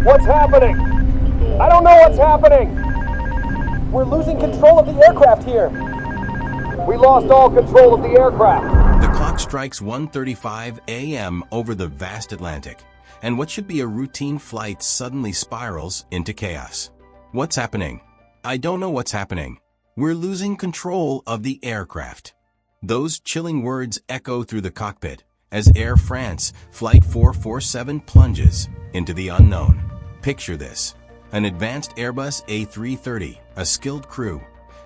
What's happening? I don't know what's happening. We're losing control of the aircraft here. We lost all control of the aircraft. The clock strikes 1:35 a.m. over the vast Atlantic, and what should be a routine flight suddenly spirals into chaos. What's happening? I don't know what's happening. We're losing control of the aircraft. Those chilling words echo through the cockpit as Air France Flight 447 plunges into the unknown. Picture this: an advanced Airbus A330, a skilled crew,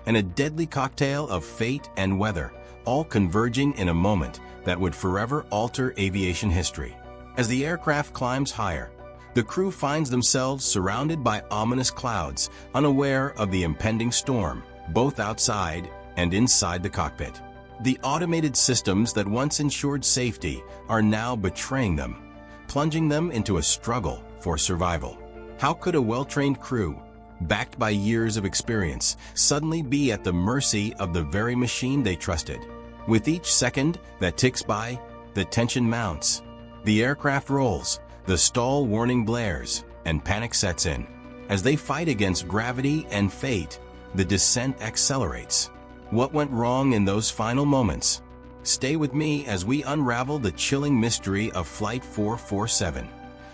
and a deadly cocktail of fate and weather, all converging in a moment that would forever alter aviation history. As the aircraft climbs higher, the crew finds themselves surrounded by ominous clouds, unaware of the impending storm, both outside and inside the cockpit. The automated systems that once ensured safety are now betraying them, plunging them into a struggle for survival. How could a well-trained crew, backed by years of experience, suddenly be at the mercy of the very machine they trusted? With each second that ticks by, the tension mounts. The aircraft rolls, the stall warning blares, and panic sets in. As they fight against gravity and fate, the descent accelerates. What went wrong in those final moments? Stay with me as we unravel the chilling mystery of Flight 447,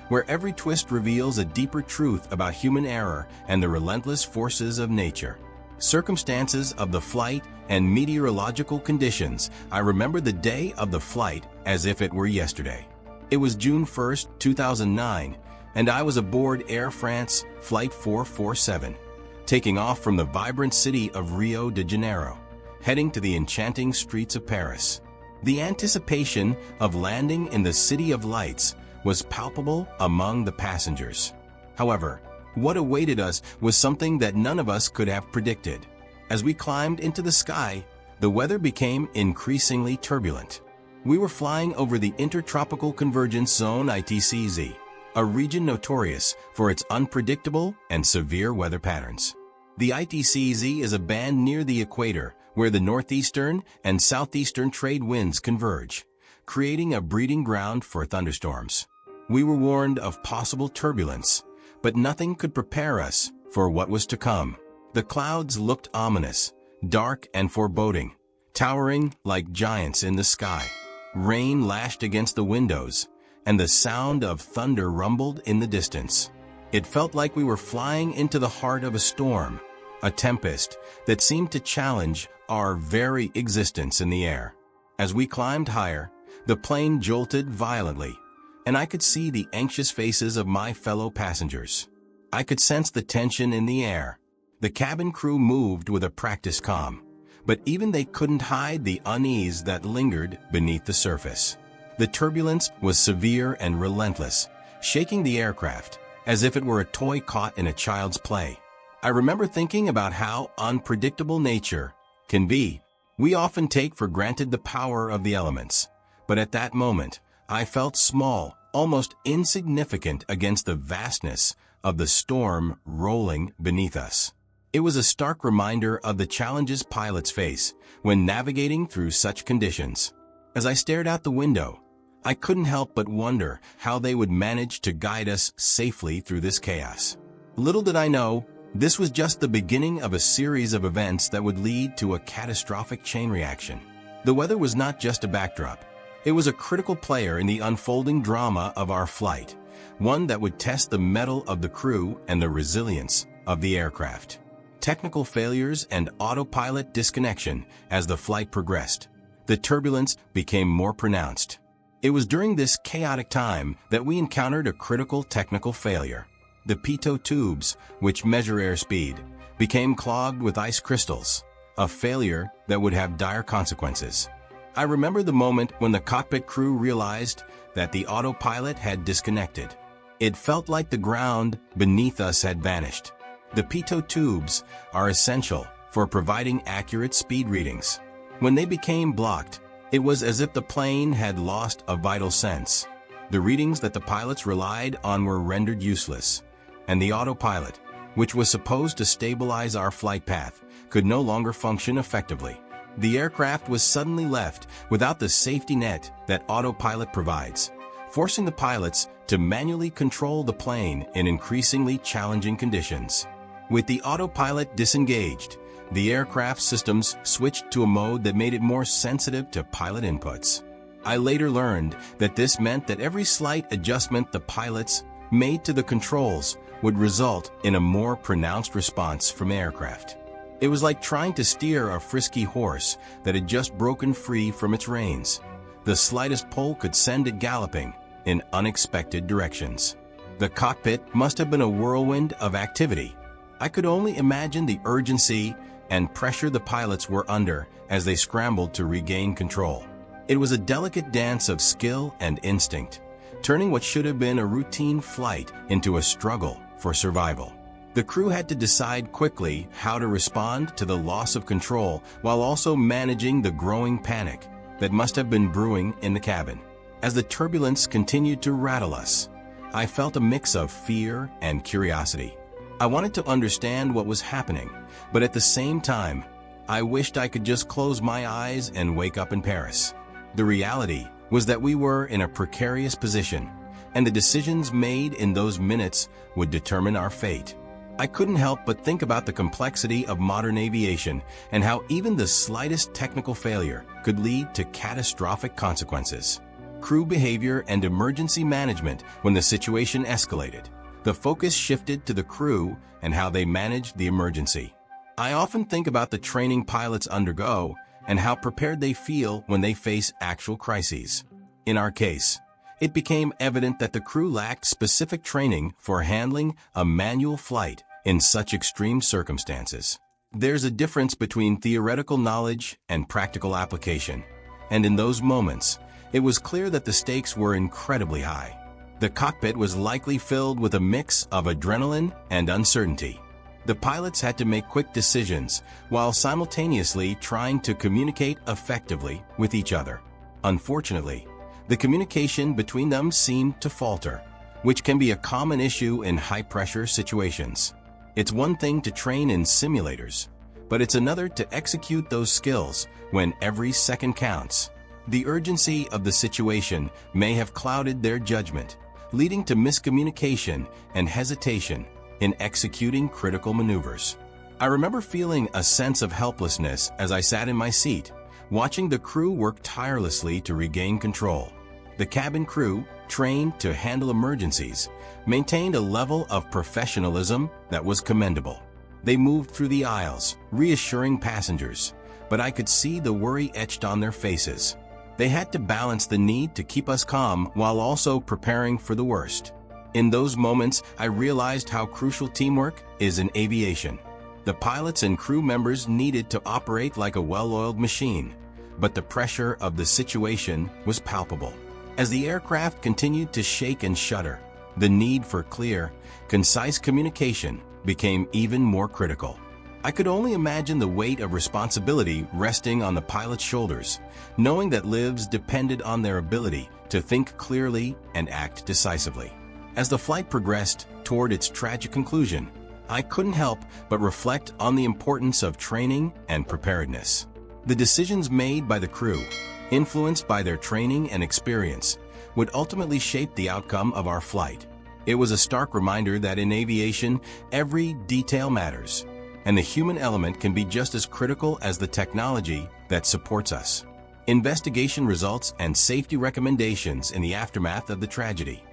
where every twist reveals a deeper truth about human error and the relentless forces of nature. Circumstances of the flight and meteorological conditions. I remember the day of the flight as if it were yesterday. It was June 1st, 2009, and I was aboard Air France Flight 447, taking off from the vibrant city of Rio de Janeiro, heading to the enchanting streets of Paris. The anticipation of landing in the City of Lights was palpable among the passengers. However, what awaited us was something that none of us could have predicted. As we climbed into the sky, the weather became increasingly turbulent. We were flying over the Intertropical Convergence Zone ITCZ, a region notorious for its unpredictable and severe weather patterns. The ITCZ is a band near the equator where the northeastern and southeastern trade winds converge, creating a breeding ground for thunderstorms. We were warned of possible turbulence, but nothing could prepare us for what was to come. The clouds looked ominous, dark and foreboding, towering like giants in the sky. Rain lashed against the windows, and the sound of thunder rumbled in the distance. It felt like we were flying into the heart of a storm, a tempest that seemed to challenge our very existence in the air. As we climbed higher, the plane jolted violently, and I could see the anxious faces of my fellow passengers. I could sense the tension in the air. The cabin crew moved with a practiced calm, but even they couldn't hide the unease that lingered beneath the surface. The turbulence was severe and relentless, shaking the aircraft as if it were a toy caught in a child's play. I remember thinking about how unpredictable nature can be. We often take for granted the power of the elements, but at that moment, I felt small, almost insignificant against the vastness of the storm rolling beneath us. It was a stark reminder of the challenges pilots face when navigating through such conditions. As I stared out the window, I couldn't help but wonder how they would manage to guide us safely through this chaos. Little did I know, this was just the beginning of a series of events that would lead to a catastrophic chain reaction. The weather was not just a backdrop. It was a critical player in the unfolding drama of our flight, one that would test the mettle of the crew and the resilience of the aircraft. Technical failures and autopilot disconnection as the flight progressed. The turbulence became more pronounced. It was during this chaotic time that we encountered a critical technical failure. The pitot tubes, which measure airspeed, became clogged with ice crystals, a failure that would have dire consequences. I remember the moment when the cockpit crew realized that the autopilot had disconnected. It felt like the ground beneath us had vanished. The pitot tubes are essential for providing accurate speed readings. When they became blocked, it was as if the plane had lost a vital sense. The readings that the pilots relied on were rendered useless, and the autopilot, which was supposed to stabilize our flight path, could no longer function effectively. The aircraft was suddenly left without the safety net that autopilot provides, forcing the pilots to manually control the plane in increasingly challenging conditions. With the autopilot disengaged, the aircraft systems switched to a mode that made it more sensitive to pilot inputs. I later learned that this meant that every slight adjustment the pilots made to the controls would result in a more pronounced response from the aircraft. It was like trying to steer a frisky horse that had just broken free from its reins. The slightest pull could send it galloping in unexpected directions. The cockpit must have been a whirlwind of activity. I could only imagine the urgency and pressure the pilots were under as they scrambled to regain control. It was a delicate dance of skill and instinct, turning what should have been a routine flight into a struggle for survival. The crew had to decide quickly how to respond to the loss of control while also managing the growing panic that must have been brewing in the cabin. As the turbulence continued to rattle us, I felt a mix of fear and curiosity. I wanted to understand what was happening, but at the same time, I wished I could just close my eyes and wake up in Paris. The reality was that we were in a precarious position, and the decisions made in those minutes would determine our fate. I couldn't help but think about the complexity of modern aviation and how even the slightest technical failure could lead to catastrophic consequences. Crew behavior and emergency management when the situation escalated. The focus shifted to the crew and how they managed the emergency. I often think about the training pilots undergo and how prepared they feel when they face actual crises. In our case, it became evident that the crew lacked specific training for handling a manual flight in such extreme circumstances. There's a difference between theoretical knowledge and practical application, and in those moments, it was clear that the stakes were incredibly high. The cockpit was likely filled with a mix of adrenaline and uncertainty. The pilots had to make quick decisions while simultaneously trying to communicate effectively with each other. Unfortunately, the communication between them seemed to falter, which can be a common issue in high-pressure situations. It's one thing to train in simulators, but it's another to execute those skills when every second counts. The urgency of the situation may have clouded their judgment, leading to miscommunication and hesitation in executing critical maneuvers. I remember feeling a sense of helplessness as I sat in my seat, watching the crew work tirelessly to regain control. The cabin crew, trained to handle emergencies, maintained a level of professionalism that was commendable. They moved through the aisles, reassuring passengers, but I could see the worry etched on their faces. They had to balance the need to keep us calm while also preparing for the worst. In those moments, I realized how crucial teamwork is in aviation. The pilots and crew members needed to operate like a well-oiled machine, but the pressure of the situation was palpable. As the aircraft continued to shake and shudder, the need for clear, concise communication became even more critical. I could only imagine the weight of responsibility resting on the pilot's shoulders, knowing that lives depended on their ability to think clearly and act decisively. As the flight progressed toward its tragic conclusion, I couldn't help but reflect on the importance of training and preparedness. The decisions made by the crew, influenced by their training and experience, would ultimately shape the outcome of our flight. It was a stark reminder that in aviation, every detail matters, and the human element can be just as critical as the technology that supports us. Investigation results and safety recommendations in the aftermath of the tragedy.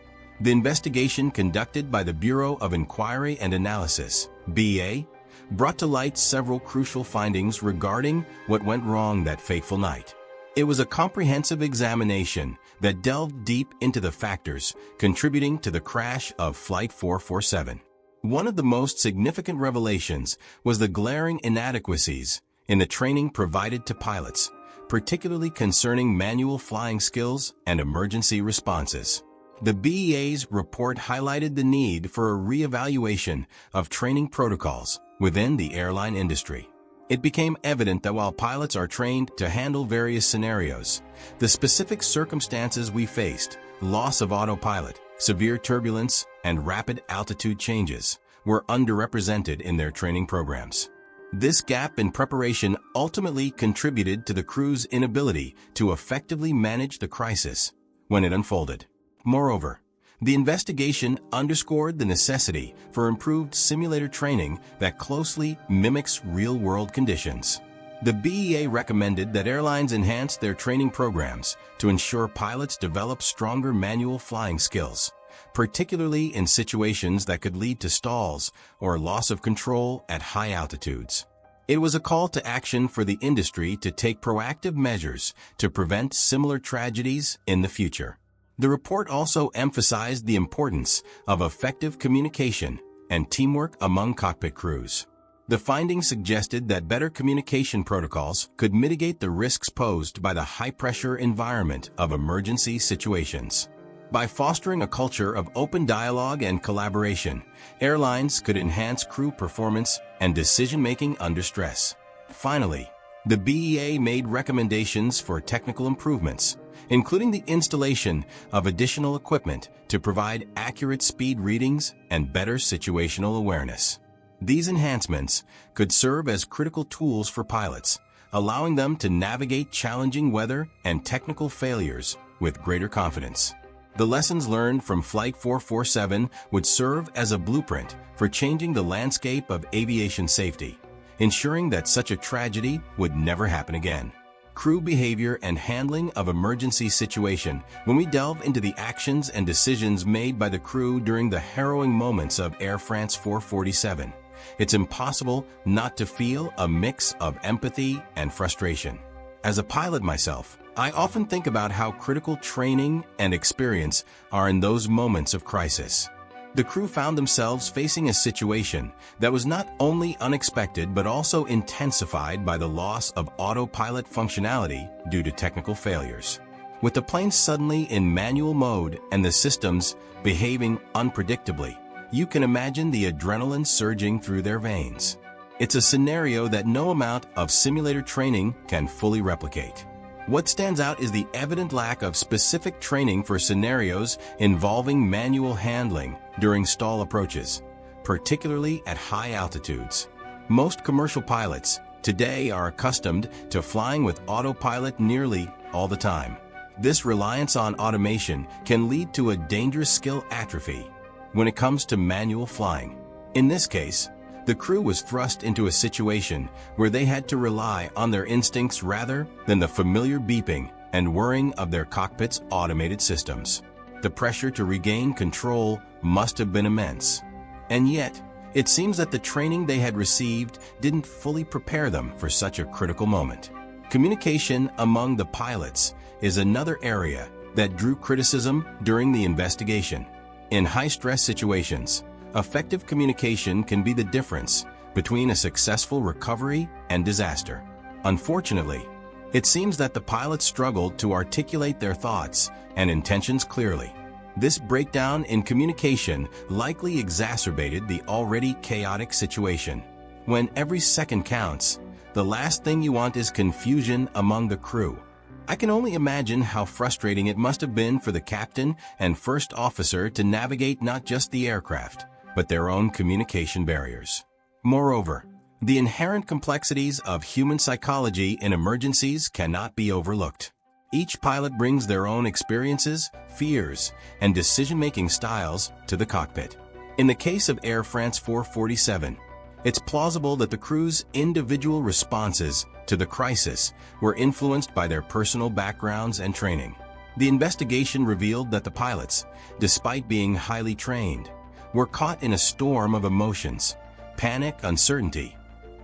The investigation conducted by the Bureau of Inquiry and Analysis, BA, brought to light several crucial findings regarding what went wrong that fateful night. It was a comprehensive examination that delved deep into the factors contributing to the crash of Flight 447. One of the most significant revelations was the glaring inadequacies in the training provided to pilots, particularly concerning manual flying skills and emergency responses. The BEA's report highlighted the need for a reevaluation of training protocols within the airline industry. It became evident that while pilots are trained to handle various scenarios, the specific circumstances we faced, loss of autopilot, severe turbulence, and rapid altitude changes, were underrepresented in their training programs. This gap in preparation ultimately contributed to the crew's inability to effectively manage the crisis when it unfolded. Moreover, the investigation underscored the necessity for improved simulator training that closely mimics real-world conditions. The BEA recommended that airlines enhance their training programs to ensure pilots develop stronger manual flying skills, particularly in situations that could lead to stalls or loss of control at high altitudes. It was a call to action for the industry to take proactive measures to prevent similar tragedies in the future. The report also emphasized the importance of effective communication and teamwork among cockpit crews. The findings suggested that better communication protocols could mitigate the risks posed by the high-pressure environment of emergency situations. By fostering a culture of open dialogue and collaboration, airlines could enhance crew performance and decision-making under stress. Finally, the BEA made recommendations for technical improvements, including the installation of additional equipment to provide accurate speed readings and better situational awareness. These enhancements could serve as critical tools for pilots, allowing them to navigate challenging weather and technical failures with greater confidence. The lessons learned from Flight 447 would serve as a blueprint for changing the landscape of aviation safety, ensuring that such a tragedy would never happen again. Crew behavior and handling of emergency situation. When we delve into the actions and decisions made by the crew during the harrowing moments of Air France 447, it's impossible not to feel a mix of empathy and frustration. As a pilot myself, I often think about how critical training and experience are in those moments of crisis. The crew found themselves facing a situation that was not only unexpected but also intensified by the loss of autopilot functionality due to technical failures. With the plane suddenly in manual mode and the systems behaving unpredictably, you can imagine the adrenaline surging through their veins. It's a scenario that no amount of simulator training can fully replicate. What stands out is the evident lack of specific training for scenarios involving manual handling during stall approaches, particularly at high altitudes. Most commercial pilots today are accustomed to flying with autopilot nearly all the time. This reliance on automation can lead to a dangerous skill atrophy when it comes to manual flying. In this case, the crew was thrust into a situation where they had to rely on their instincts rather than the familiar beeping and whirring of their cockpit's automated systems. The pressure to regain control must have been immense. And yet, it seems that the training they had received didn't fully prepare them for such a critical moment. Communication among the pilots is another area that drew criticism during the investigation. In high-stress situations, effective communication can be the difference between a successful recovery and disaster. Unfortunately, it seems that the pilots struggled to articulate their thoughts and intentions clearly. This breakdown in communication likely exacerbated the already chaotic situation. When every second counts, the last thing you want is confusion among the crew. I can only imagine how frustrating it must have been for the captain and first officer to navigate not just the aircraft, but their own communication barriers. Moreover, the inherent complexities of human psychology in emergencies cannot be overlooked. Each pilot brings their own experiences, fears, and decision-making styles to the cockpit. In the case of Air France 447, it's plausible that the crew's individual responses to the crisis were influenced by their personal backgrounds and training. The investigation revealed that the pilots, despite being highly trained, were caught in a storm of emotions, panic, uncertainty,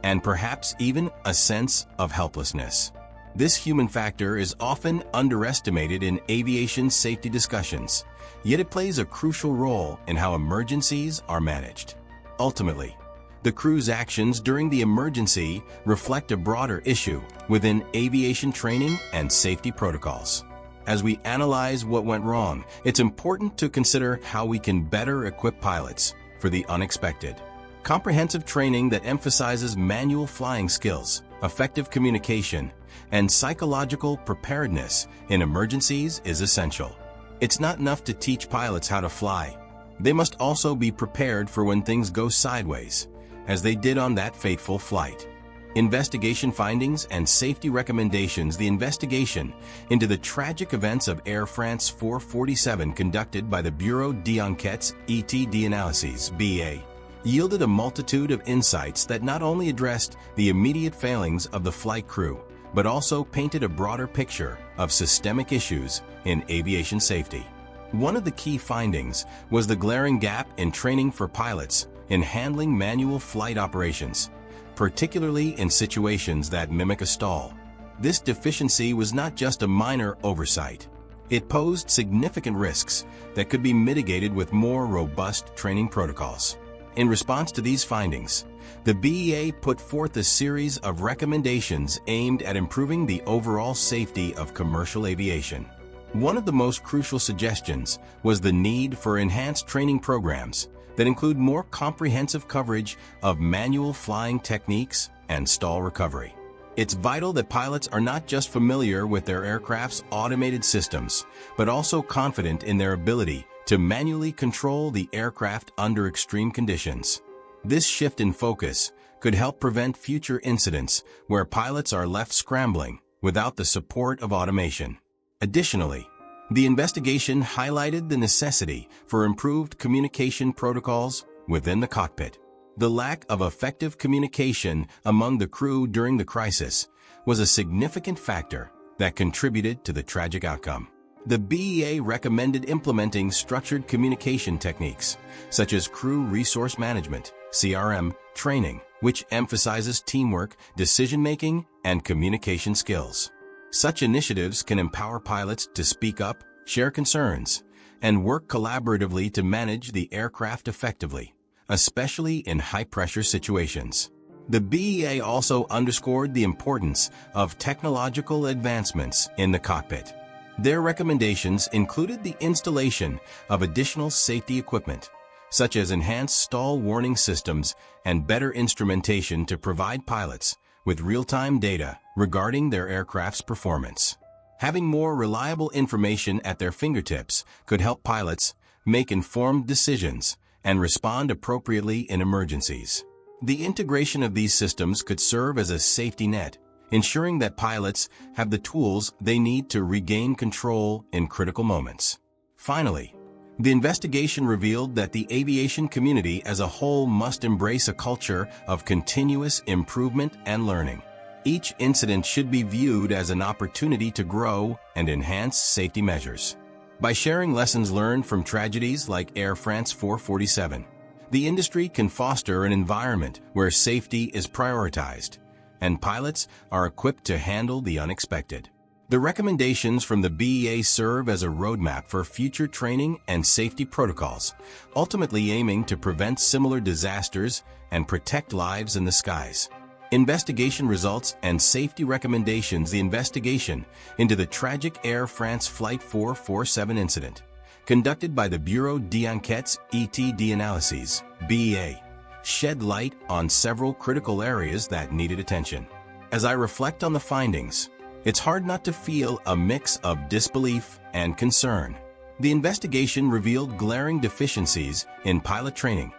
and perhaps even a sense of helplessness. This human factor is often underestimated in aviation safety discussions, yet it plays a crucial role in how emergencies are managed. Ultimately, the crew's actions during the emergency reflect a broader issue within aviation training and safety protocols. As we analyze what went wrong, it's important to consider how we can better equip pilots for the unexpected. Comprehensive training that emphasizes manual flying skills, effective communication, and psychological preparedness in emergencies is essential. It's not enough to teach pilots how to fly. They must also be prepared for when things go sideways, as they did on that fateful flight. Investigation findings and safety recommendations. The investigation into the tragic events of Air France 447 conducted by the Bureau d'Enquêtes et d'Analyses (BA) yielded a multitude of insights that not only addressed the immediate failings of the flight crew, but also painted a broader picture of systemic issues in aviation safety. One of the key findings was the glaring gap in training for pilots in handling manual flight operations, particularly in situations that mimic a stall. This deficiency was not just a minor oversight. It posed significant risks that could be mitigated with more robust training protocols. In response to these findings, the BEA put forth a series of recommendations aimed at improving the overall safety of commercial aviation. One of the most crucial suggestions was the need for enhanced training programs that include more comprehensive coverage of manual flying techniques and stall recovery. It's vital that pilots are not just familiar with their aircraft's automated systems, but also confident in their ability to manually control the aircraft under extreme conditions. This shift in focus could help prevent future incidents where pilots are left scrambling without the support of automation. Additionally, the investigation highlighted the necessity for improved communication protocols within the cockpit. The lack of effective communication among the crew during the crisis was a significant factor that contributed to the tragic outcome. The BEA recommended implementing structured communication techniques, such as crew resource management (CRM) training, which emphasizes teamwork, decision-making, and communication skills. Such initiatives can empower pilots to speak up, share concerns, and work collaboratively to manage the aircraft effectively, especially in high-pressure situations. The BEA also underscored the importance of technological advancements in the cockpit. Their recommendations included the installation of additional safety equipment, such as enhanced stall warning systems and better instrumentation to provide pilots with real-time data regarding their aircraft's performance. Having more reliable information at their fingertips could help pilots make informed decisions and respond appropriately in emergencies. The integration of these systems could serve as a safety net, ensuring that pilots have the tools they need to regain control in critical moments. Finally, the investigation revealed that the aviation community as a whole must embrace a culture of continuous improvement and learning. Each incident should be viewed as an opportunity to grow and enhance safety measures. By sharing lessons learned from tragedies like Air France 447, the industry can foster an environment where safety is prioritized and pilots are equipped to handle the unexpected. The recommendations from the BEA serve as a roadmap for future training and safety protocols, ultimately aiming to prevent similar disasters and protect lives in the skies. Investigation results and safety recommendations. The investigation into the tragic Air France Flight 447 incident, conducted by the Bureau d'Enquêtes et d'Analyses (BEA), shed light on several critical areas that needed attention. As I reflect on the findings, it's hard not to feel a mix of disbelief and concern. The investigation revealed glaring deficiencies in pilot training,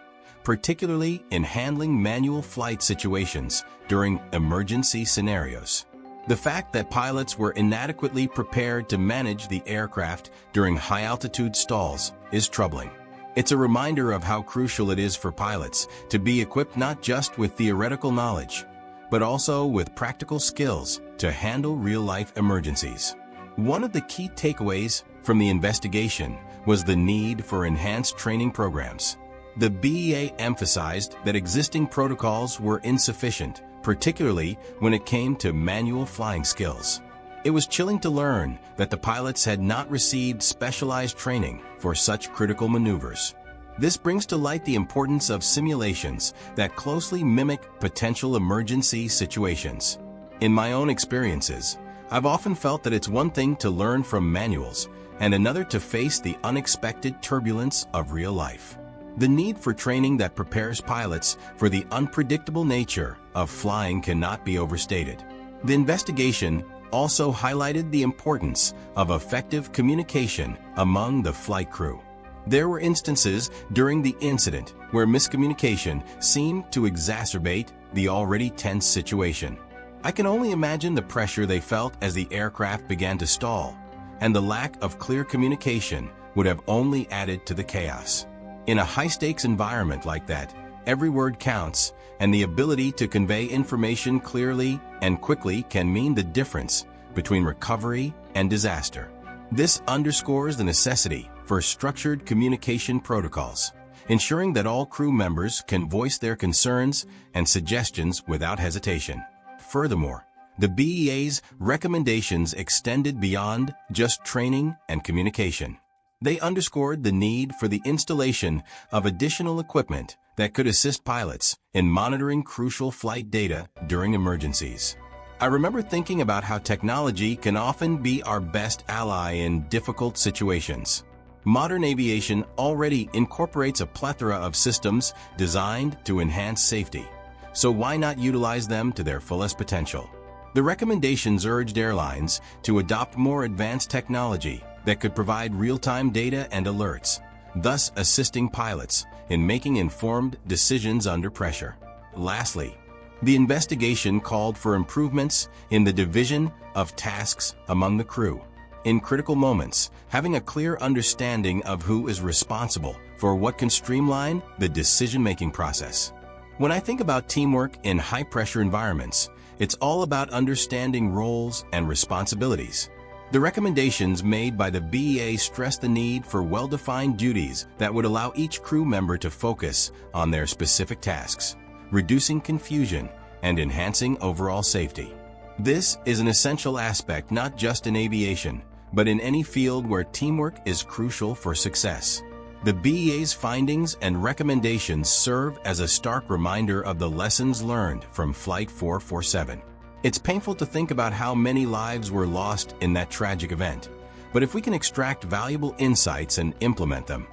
particularly in handling manual flight situations during emergency scenarios. The fact that pilots were inadequately prepared to manage the aircraft during high-altitude stalls is troubling. It's a reminder of how crucial it is for pilots to be equipped not just with theoretical knowledge, but also with practical skills to handle real-life emergencies. One of the key takeaways from the investigation was the need for enhanced training programs. The BEA emphasized that existing protocols were insufficient, particularly when it came to manual flying skills. It was chilling to learn that the pilots had not received specialized training for such critical maneuvers. This brings to light the importance of simulations that closely mimic potential emergency situations. In my own experiences, I've often felt that it's one thing to learn from manuals and another to face the unexpected turbulence of real life. The need for training that prepares pilots for the unpredictable nature of flying cannot be overstated. The investigation also highlighted the importance of effective communication among the flight crew. There were instances during the incident where miscommunication seemed to exacerbate the already tense situation. I can only imagine the pressure they felt as the aircraft began to stall, and the lack of clear communication would have only added to the chaos. In a high-stakes environment like that, every word counts, and the ability to convey information clearly and quickly can mean the difference between recovery and disaster. This underscores the necessity for structured communication protocols, ensuring that all crew members can voice their concerns and suggestions without hesitation. Furthermore, the BEA's recommendations extended beyond just training and communication. They underscored the need for the installation of additional equipment that could assist pilots in monitoring crucial flight data during emergencies. I remember thinking about how technology can often be our best ally in difficult situations. Modern aviation already incorporates a plethora of systems designed to enhance safety, so why not utilize them to their fullest potential? The recommendations urged airlines to adopt more advanced technology that could provide real-time data and alerts, thus assisting pilots in making informed decisions under pressure. Lastly, the investigation called for improvements in the division of tasks among the crew. In critical moments, having a clear understanding of who is responsible for what can streamline the decision-making process. When I think about teamwork in high-pressure environments, it's all about understanding roles and responsibilities. The recommendations made by the BEA stress the need for well-defined duties that would allow each crew member to focus on their specific tasks, reducing confusion and enhancing overall safety. This is an essential aspect not just in aviation, but in any field where teamwork is crucial for success. The BEA's findings and recommendations serve as a stark reminder of the lessons learned from Flight 447. It's painful to think about how many lives were lost in that tragic event, but if we can extract valuable insights and implement them,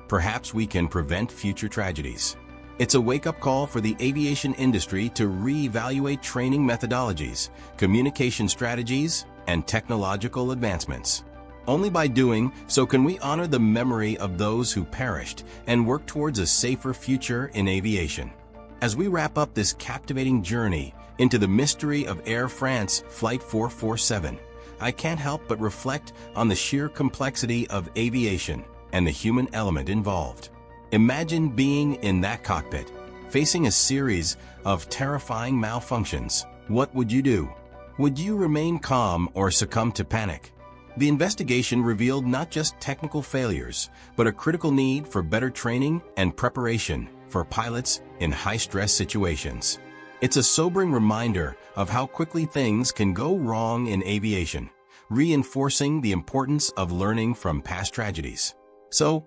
perhaps we can prevent future tragedies. It's a wake-up call for the aviation industry to reevaluate training methodologies, communication strategies, and technological advancements. Only by doing so can we honor the memory of those who perished and work towards a safer future in aviation. As we wrap up this captivating journey into the mystery of Air France Flight 447, I can't help but reflect on the sheer complexity of aviation and the human element involved. Imagine being in that cockpit, facing a series of terrifying malfunctions. What would you do? Would you remain calm or succumb to panic? The investigation revealed not just technical failures, but a critical need for better training and preparation for pilots in high-stress situations. It's a sobering reminder of how quickly things can go wrong in aviation, reinforcing the importance of learning from past tragedies. So,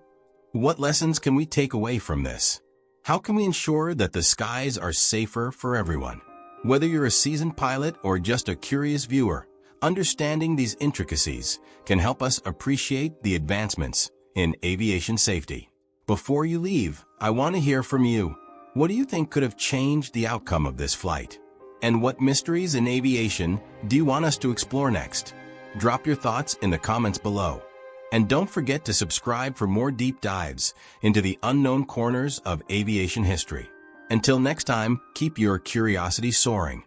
what lessons can we take away from this? How can we ensure that the skies are safer for everyone? Whether you're a seasoned pilot or just a curious viewer, understanding these intricacies can help us appreciate the advancements in aviation safety. Before you leave, I want to hear from you. What do you think could have changed the outcome of this flight? And what mysteries in aviation do you want us to explore next? Drop your thoughts in the comments below. And don't forget to subscribe for more deep dives into the unknown corners of aviation history. Until next time, keep your curiosity soaring.